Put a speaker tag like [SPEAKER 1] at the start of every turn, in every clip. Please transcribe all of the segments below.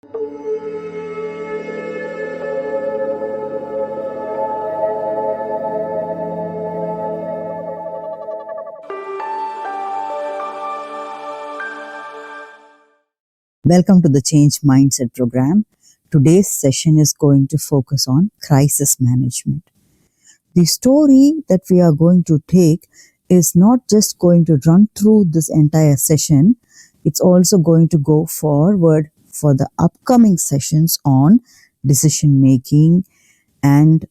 [SPEAKER 1] Welcome to the Change Mindset program. Today's session is going to focus on crisis management. The story that we are going to take is not just going to run through this entire session, it's also going to go forward for the upcoming sessions on decision making and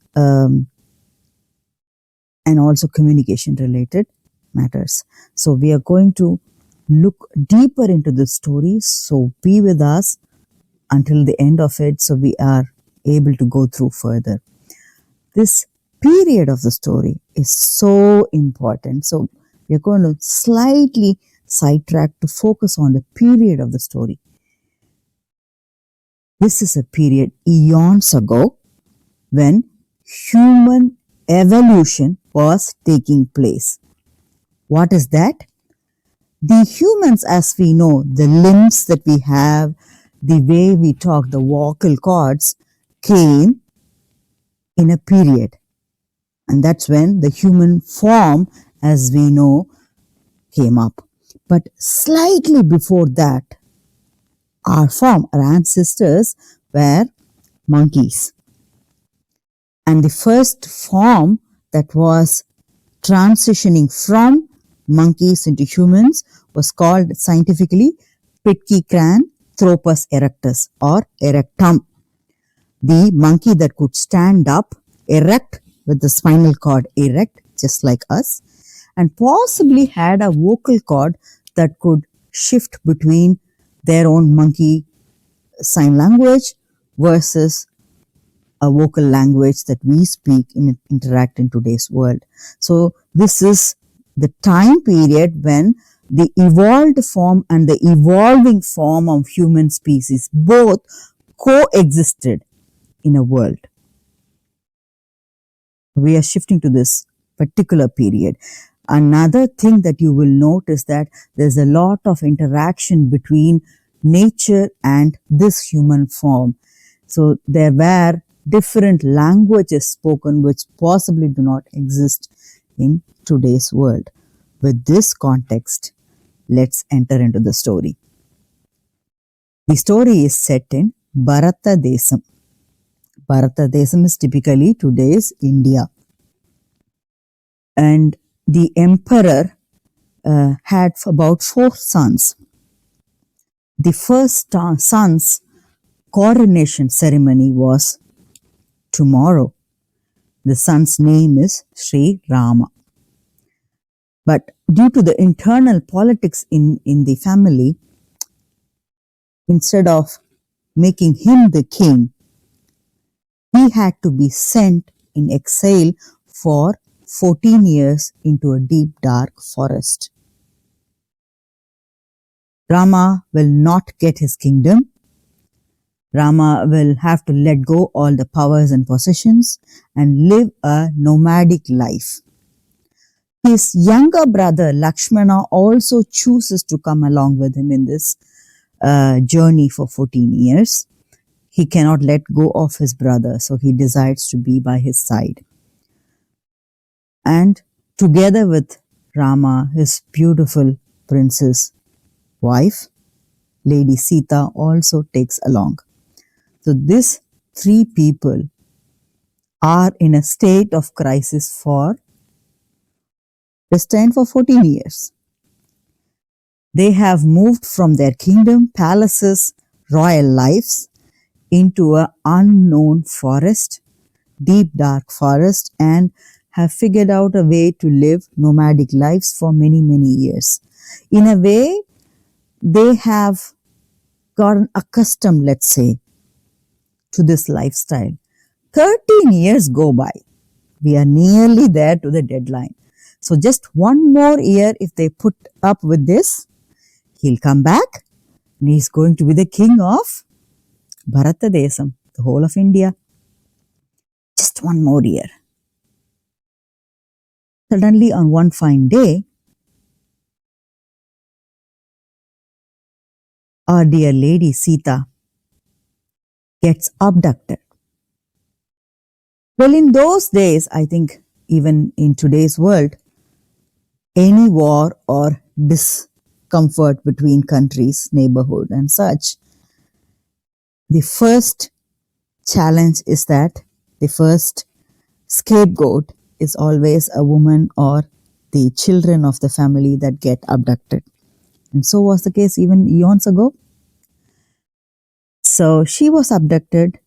[SPEAKER 1] also communication related matters. So we are going to look deeper into this story. So be with us until the end of it so we are able to go through further. This period of the story is so important. So we are going to slightly sidetrack to focus on the period of the story. This is a period eons ago when human evolution was taking place. What is that? The humans, as we know, the limbs that we have, the way we talk, the vocal cords came in a period. And that's when the human form, as we know, came up. But slightly before that, our ancestors were monkeys. And the first form that was transitioning from monkeys into humans was called scientifically Pithecanthropus erectus or erectum. The monkey that could stand up erect with the spinal cord erect just like us and possibly had a vocal cord that could shift between their own monkey sign language versus a vocal language that we speak and interact in today's world. So this is the time period when the evolved form and the evolving form of human species both coexisted in a world. We are shifting to this particular period. Another thing that you will notice that there's a lot of interaction between nature and this human form. So there were different languages spoken which possibly do not exist in today's world. With this context, let's enter into the story. The story is set in Bharata Desam. Bharata Desam is typically today's India. And the emperor had about 4 sons. The first son's coronation ceremony was tomorrow. The son's name is Sri Rama. But due to the internal politics in the family, instead of making him the king, he had to be sent in exile for 14 years into a deep dark forest. Rama will not get his kingdom. Rama will have to let go all the powers and possessions and live a nomadic life. His younger brother Lakshmana also chooses to come along with him in this journey for 14 years. He cannot let go of his brother, so he decides to be by his side. And together with Rama, his beautiful princess wife, Lady Sita, also takes along. So these 3 people are in a state of crisis for destined for 14 years. They have moved from their kingdom, palaces, royal lives into an unknown forest, deep dark forest, and have figured out a way to live nomadic lives for many, many years. In a way, they have gotten accustomed, let's say, to this lifestyle. 13 years go by. We are nearly there to the deadline. So just one more year, if they put up with this, he'll come back and he's going to be the king of Bharata Desam, the whole of India. Just one more year. Suddenly on one fine day, our dear Lady Sita gets abducted. Well, in those days, I think even in today's world, any war or discomfort between countries, neighborhood, and such, the first challenge is that the first scapegoat is always a woman or the children of the family that get abducted. And so was the case even eons ago. So she was abducted.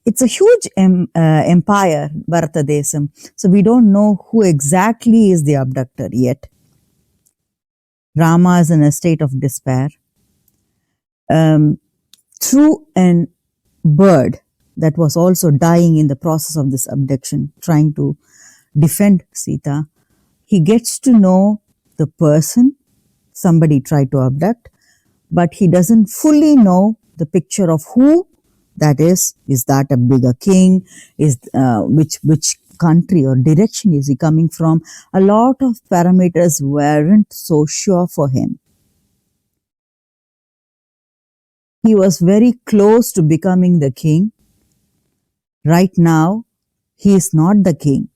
[SPEAKER 1] It's a huge empire, Bharatadesam. So we don't know who exactly is the abductor yet. Rama is in a state of despair. Through an bird that was also dying in the process of this abduction, trying to defend Sita, he gets to know the person somebody tried to abduct, but he doesn't fully know the picture of who that is. Is that a bigger king? Is which country or direction is he coming from? A lot of parameters weren't so sure for him. He was very close to becoming the king. Right now, he is not the king,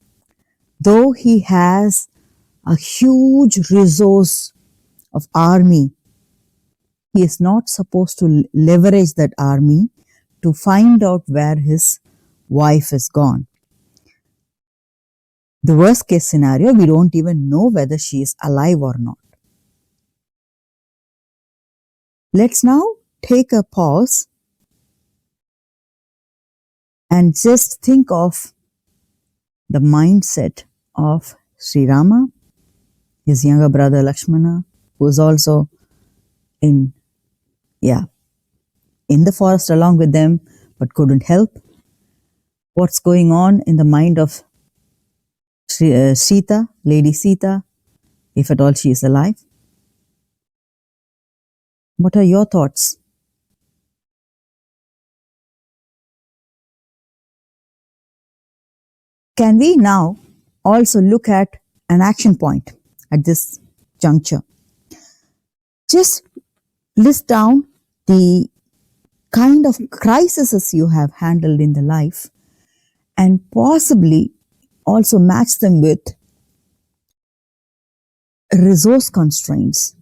[SPEAKER 1] though he has a huge resource of army. He is not supposed to leverage that army to find out where his wife is gone. The worst case scenario, we don't even know whether she is alive or not. Let's now take a pause and just think of the mindset of Sri Rama, his younger brother Lakshmana, who is also in the forest along with them, but couldn't help. What's going on in the mind of Sita, Lady Sita, if at all she is alive? What are your thoughts? Can we now also look at an action point at this juncture? Just list down the kind of crises you have handled in the life and possibly also match them with resource constraints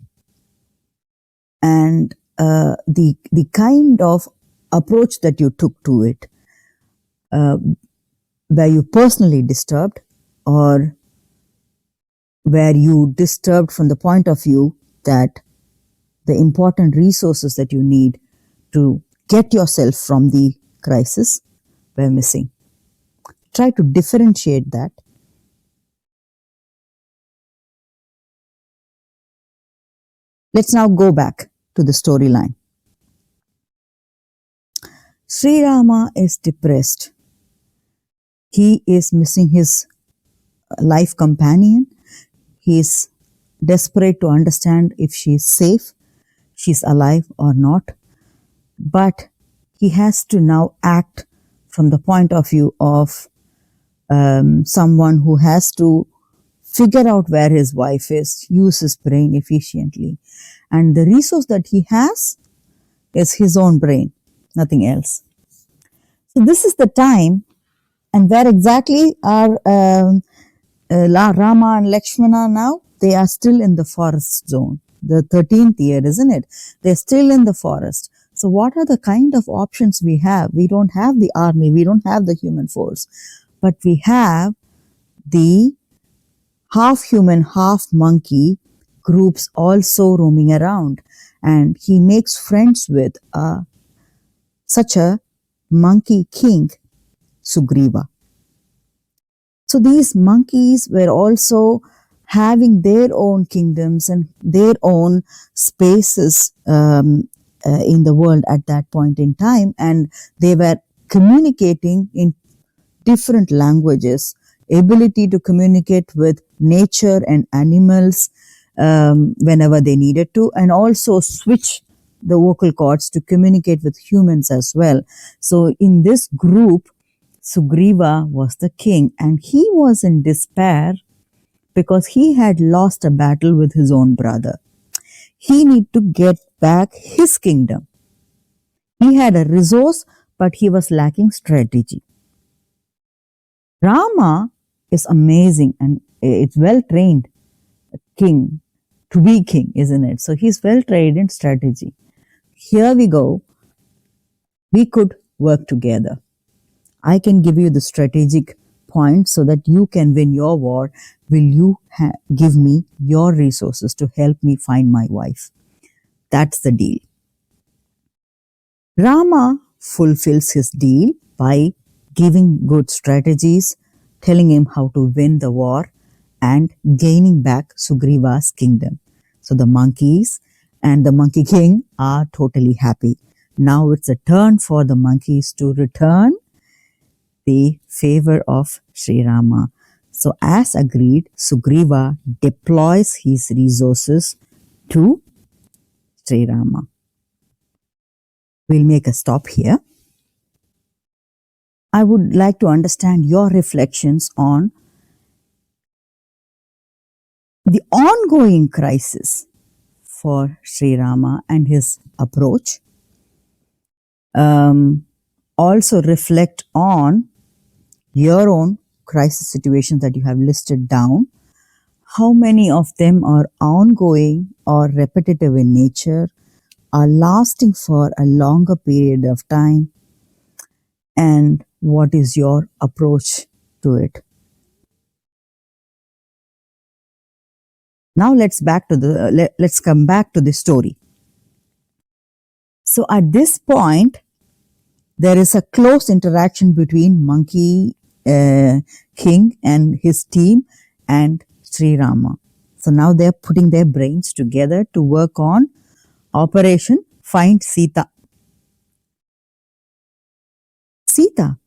[SPEAKER 1] and the kind of approach that you took to it. Were you personally disturbed, or were you disturbed from the point of view that the important resources that you need to get yourself from the crisis were missing? Try to differentiate that. Let's now go back to the storyline. Sri Rama is depressed. He is missing his life companion. He is desperate to understand if she is safe, she's alive or not. But he has to now act from the point of view of someone who has to figure out where his wife is, use his brain efficiently. And the resource that he has is his own brain, nothing else. So this is the time, and where exactly are Rama and Lakshmana now? They are still in the forest zone, the 13th year, isn't it? They're still in the forest. So what are the kind of options we have? We don't have the army, we don't have the human force, but we have the half human, half monkey groups also roaming around. And he makes friends with such a monkey king, Sugriva. So these monkeys were also having their own kingdoms and their own spaces in the world at that point in time, and they were communicating in different languages, ability to communicate with nature and animals whenever they needed to, and also switch the vocal cords to communicate with humans as well. So in this group, Sugriva was the king, and he was in despair because he had lost a battle with his own brother. He needed to get back his kingdom. He had a resource, but he was lacking strategy. Rama is amazing and it's well trained king to be king, isn't it? So he's well trained in strategy. Here we go. We could work together. I can give you the strategic point so that you can win your war. Will you give me your resources to help me find my wife? That's the deal. Rama fulfills his deal by giving good strategies, telling him how to win the war, and gaining back Sugriva's kingdom. So the monkeys and the monkey king are totally happy. Now it's a turn for the monkeys to return the favor of Sri Rama. So as agreed, Sugriva deploys his resources to Sri Rama. We'll make a stop here. I would like to understand your reflections on the ongoing crisis for Sri Rama and his approach. Also reflect on your own crisis situations that you have listed down. How many of them are ongoing or repetitive in nature, are lasting for a longer period of time, and what is your approach to it? Now let's come back to the story. So at this point, there is a close interaction between Monkey King and his team and Sri Rama. So now they're putting their brains together to work on Operation Find Sita. Sita,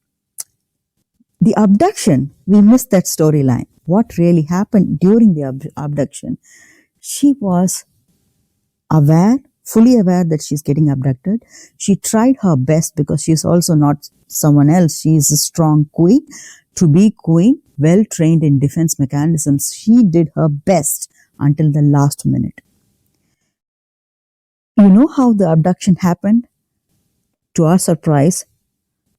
[SPEAKER 1] the abduction, we missed that storyline. What really happened during the abduction? She was aware, fully aware that she's getting abducted. She tried her best because she's also not someone else. She is a strong queen. To be queen, well trained in defense mechanisms, she did her best until the last minute. You know how the abduction happened? To our surprise,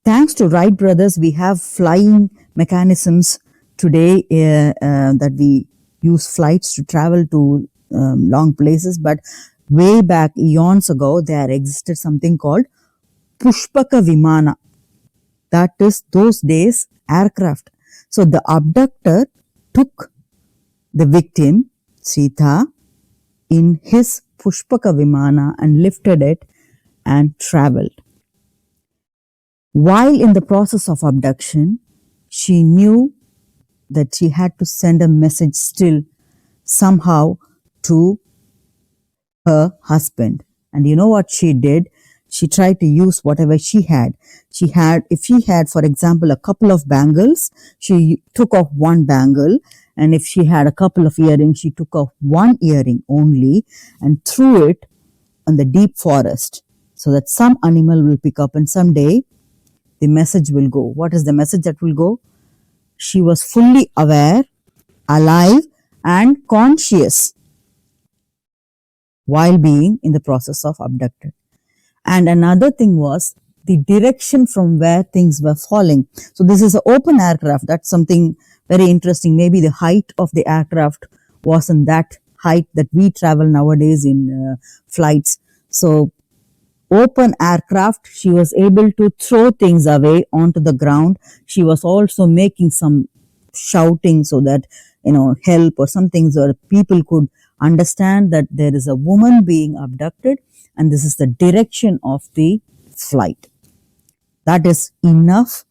[SPEAKER 1] thanks to Wright brothers, we have flying mechanisms today that we use flights to travel to long places. But way back, eons ago, there existed something called Pushpaka Vimana. That is those days aircraft. So the abductor took the victim, Sita, in his Pushpaka Vimana and lifted it and traveled. While in the process of abduction, she knew that she had to send a message still somehow to her husband. And you know what she did? She tried to use whatever she had. If she had, for example, a couple of bangles, she took off one bangle. And if she had a couple of earrings, she took off one earring only and threw it on the deep forest so that some animal will pick up and someday the message will go. What is the message that will go? She was fully aware, alive, and conscious while being in the process of abducted. And another thing was the direction from where things were falling. So this is an open aircraft. That's something very interesting. Maybe the height of the aircraft wasn't that height that we travel nowadays in flights. So open aircraft, she was able to throw things away onto the ground. She was also making some shouting so that, help or something so that people could understand that there is a woman being abducted and this is the direction of the flight. That is enough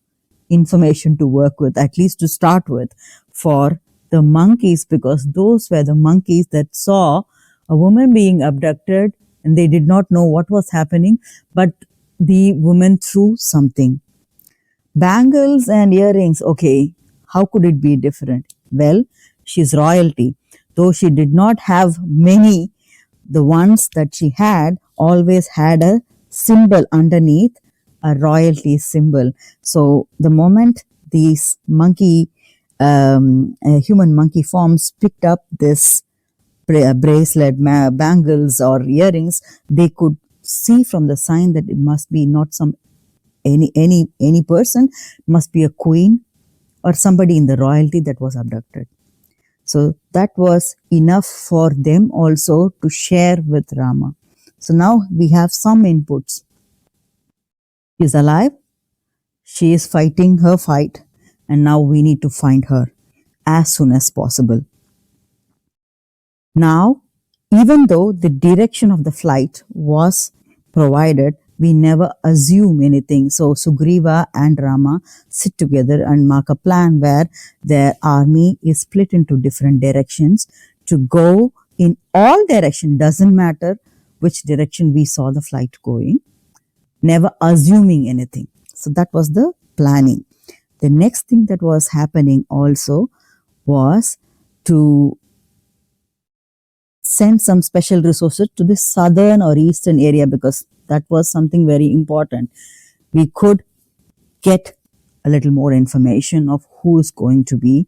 [SPEAKER 1] information to work with, at least to start with, for the monkeys, because those were the monkeys that saw a woman being abducted and they did not know what was happening, but the woman threw something. Bangles and earrings, okay, how could it be different? Well, she's royalty. Though she did not have many, the ones that she had always had a symbol underneath, a royalty symbol. So the moment these human monkey forms picked up this bracelet, bangles or earrings, they could see from the sign that it must be not some any person, must be a queen or somebody in the royalty that was abducted. So that was enough for them also to share with Rama. So now we have some inputs. She is alive, she is fighting her fight, and now we need to find her as soon as possible. Now, even though the direction of the flight was provided, we never assume anything. So Sugriva and Rama sit together and mark a plan where their army is split into different directions to go in all direction. Doesn't matter which direction we saw the flight going, never assuming anything. So that was the planning. The next thing that was happening also was to send some special resources to the southern or eastern area, because that was something very important. We could get a little more information of who is going to be,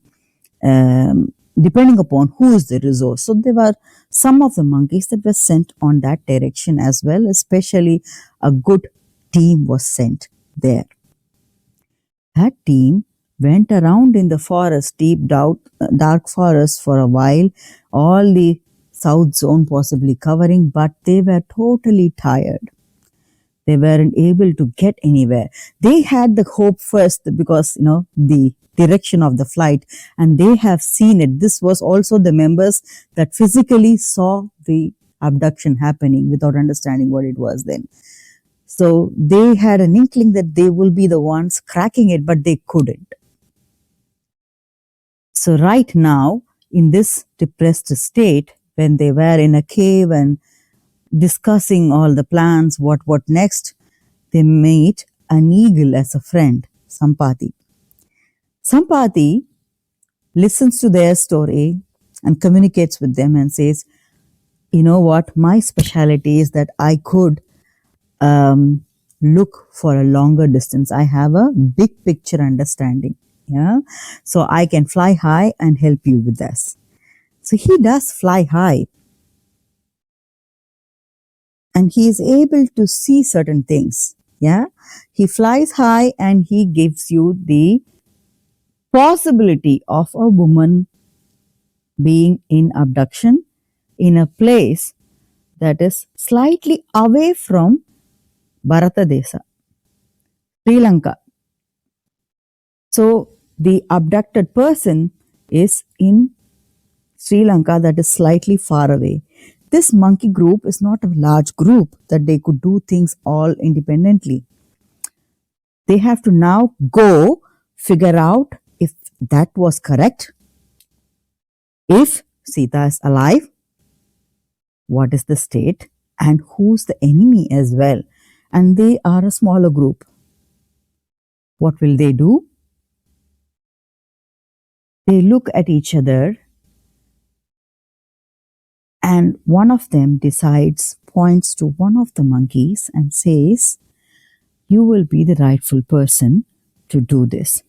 [SPEAKER 1] depending upon who is the resource. So there were some of the monkeys that were sent on that direction as well, especially a good team was sent there. That team went around in the forest, deep dark forest for a while, all the south zone possibly covering, but they were totally tired. They weren't able to get anywhere. They had the hope first because, the direction of the flight, and they have seen it. This was also the members that physically saw the abduction happening without understanding what it was then. So they had an inkling that they will be the ones cracking it, but they couldn't. So right now, in this depressed state, when they were in a cave and discussing all the plans, what next, they meet an eagle as a friend, Sampati. Sampati listens to their story and communicates with them and says, you know what, my specialty is that I could look for a longer distance. I have a big picture understanding. Yeah. So I can fly high and help you with this. So he does fly high. And he is able to see certain things. Yeah. He flies high and he gives you the possibility of a woman being in abduction in a place that is slightly away from Bharata Desa, Sri Lanka. So the abducted person is in Sri Lanka, that is slightly far away. This monkey group is not a large group that they could do things all independently. They have to now go figure out if that was correct, if Sita is alive, what is the state, and who's the enemy as well. And they are a smaller group. What will they do? They look at each other, and one of them decides, points to one of the monkeys and says, you will be the rightful person to do this.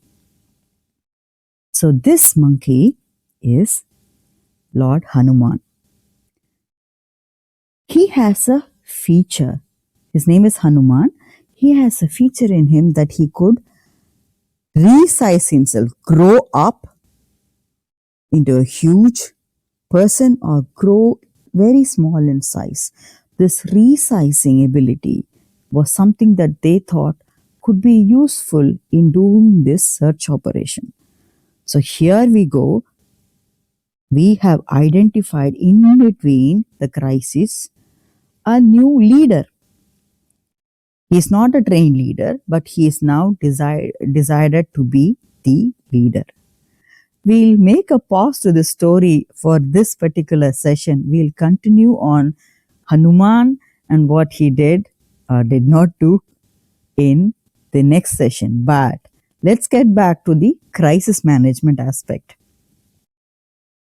[SPEAKER 1] So this monkey is Lord Hanuman. He has a feature. His name is Hanuman. He has a feature in him that he could resize himself, grow up into a huge person or grow very small in size. This resizing ability was something that they thought could be useful in doing this search operation. So here we go. We have identified in between the crisis a new leader. He is not a trained leader, but he is now decided to be the leader. We'll make a pause to the story for this particular session. We'll continue on Hanuman and what he did or did not do in the next session. But let's get back to the crisis management aspect.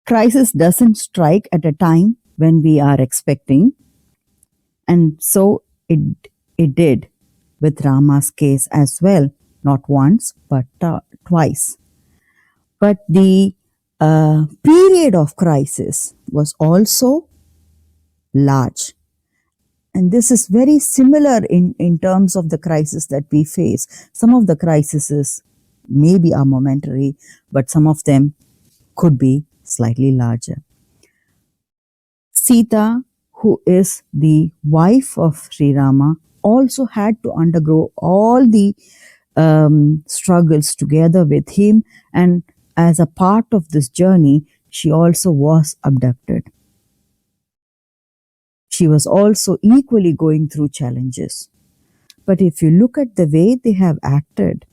[SPEAKER 1] Crisis doesn't strike at a time when we are expecting, and so it did with Rama's case as well, not once but twice. But the period of crisis was also large. And this is very similar in terms of the crisis that we face. Some of the crises maybe are momentary, but some of them could be slightly larger. Sita, who is the wife of Sri Rama, also had to undergo all the struggles together with him, and as a part of this journey, she also was abducted. She was also equally going through challenges. But if you look at the way they have acted,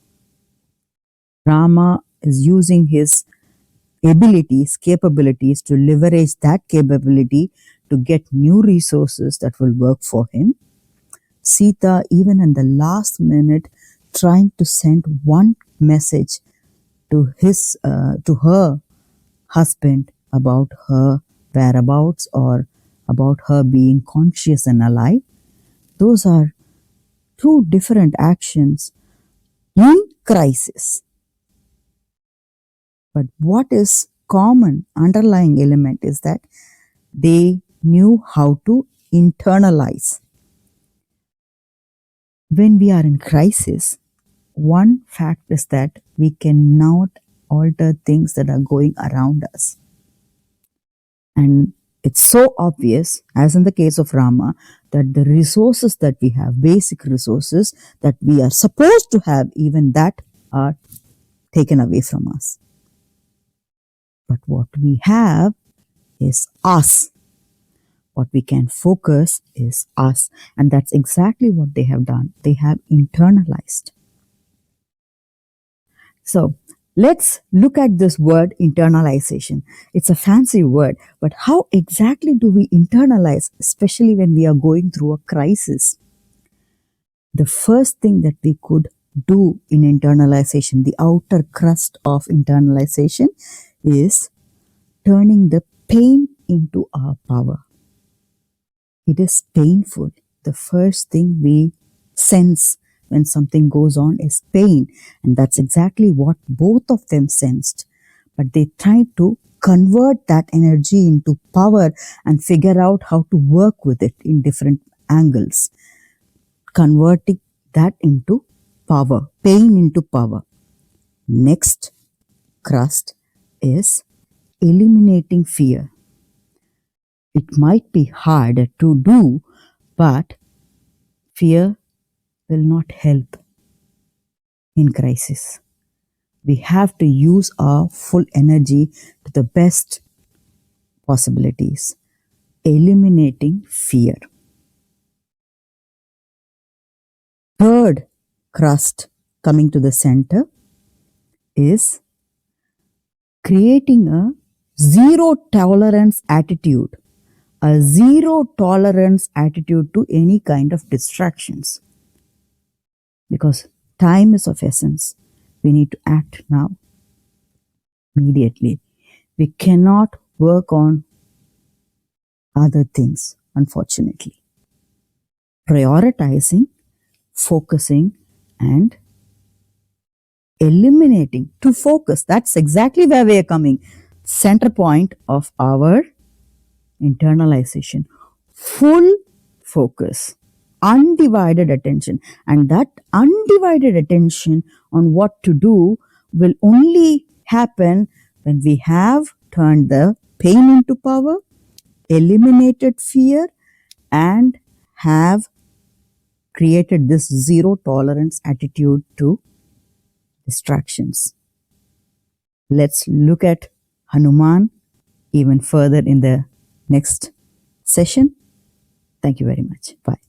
[SPEAKER 1] Rama is using his abilities, capabilities to leverage that capability to get new resources that will work for him. Sita, even in the last minute, trying to send one message to her husband about her whereabouts or about her being conscious and alive. Those are two different actions in crisis. But what is common underlying element is that they knew how to internalize. When we are in crisis, one fact is that we cannot alter things that are going around us. And it's so obvious, as in the case of Rama, that the resources that we have, basic resources that we are supposed to have, even that are taken away from us. But what we have is us. What we can focus is us. And that's exactly what they have done. They have internalized. So let's look at this word internalization. It's a fancy word, but how exactly do we internalize, especially when we are going through a crisis? The first thing that we could do in internalization, the outer crust of internalization, is turning the pain into our power. It is painful. The first thing we sense when something goes on is pain. And that's exactly what both of them sensed. But they tried to convert that energy into power and figure out how to work with it in different angles. Converting that into power, pain into power. Next crust is eliminating fear. It might be hard to do, but fear will not help in crisis. We have to use our full energy to the best possibilities, eliminating fear. Third crust coming to the center is creating a zero tolerance attitude, a zero tolerance attitude to any kind of distractions. Because time is of essence. We need to act now, immediately. We cannot work on other things, unfortunately. Prioritizing, focusing, and eliminating to focus. That's exactly where we are coming. Center point of our internalization. Full focus, undivided attention. And that undivided attention on what to do will only happen when we have turned the pain into power, eliminated fear, and have created this zero tolerance attitude to distractions. Let's look at Hanuman even further in the next session. Thank you very much. Bye.